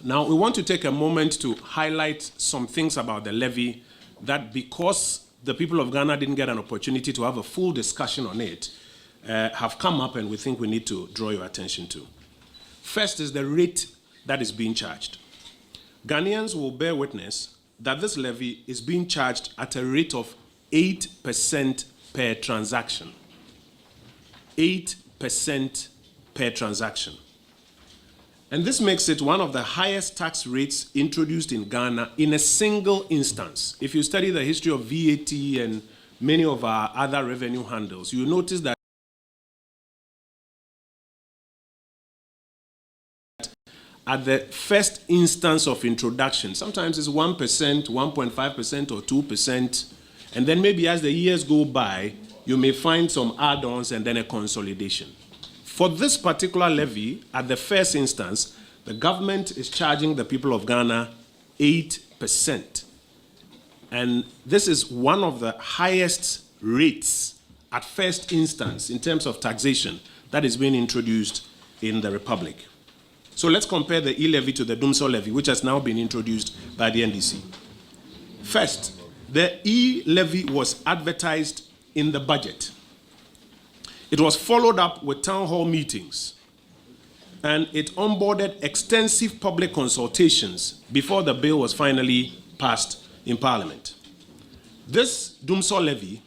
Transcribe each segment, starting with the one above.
Now, we want to take a moment to highlight some things about the levy that, because the people of Ghana didn't get an opportunity to have a full discussion on it, have come up and we think we need to draw your attention to. First is the rate that is being charged. Ghanaians will bear witness that this levy is being charged at a rate of 8% per transaction. 8% per transaction. And this makes it one of the highest tax rates introduced in Ghana in a single instance. If you study the history of VAT and many of our other revenue handles, you notice that at the first instance of introduction, sometimes it's 1%, 1.5%, or 2%, and then maybe as the years go by, you may find some add-ons and then a consolidation. For this particular levy, at the first instance, the government is charging the people of Ghana 8%. And this is one of the highest rates at first instance in terms of taxation that is being introduced in the Republic. So let's compare the e-levy to the Dumsor levy, which has now been introduced by the NDC. First, the e-levy was advertised in the budget. It was followed up with town hall meetings, and it onboarded extensive public consultations before the bill was finally passed in Parliament. This Dumsor levy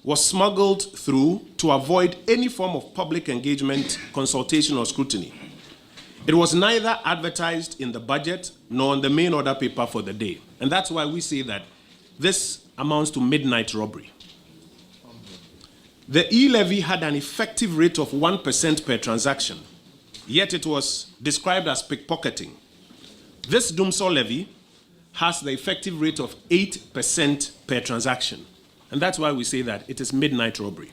was smuggled through to avoid any form of public engagement, consultation, or scrutiny. It was neither advertised in the budget nor on the main order paper for the day. And that's why we say that this amounts to midnight robbery. The e-levy had an effective rate of 1% per transaction, yet it was described as pickpocketing. This Dumsor levy has the effective rate of 8% per transaction, and that's why we say that it is midnight robbery.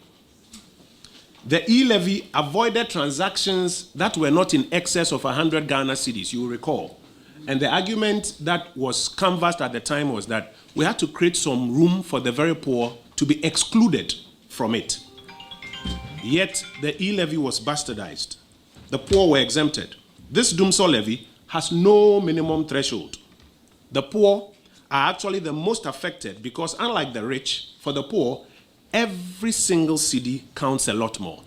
The e-levy avoided transactions that were not in excess of 100 Ghana cedis, you will recall. And the argument that was canvassed at the time was that we had to create some room for the very poor to be excluded from it. Yet the e-levy was bastardized. The poor were exempted. This Dumsor levy has no minimum threshold. The poor are actually the most affected because, unlike the rich, for the poor, every single cedi counts a lot more.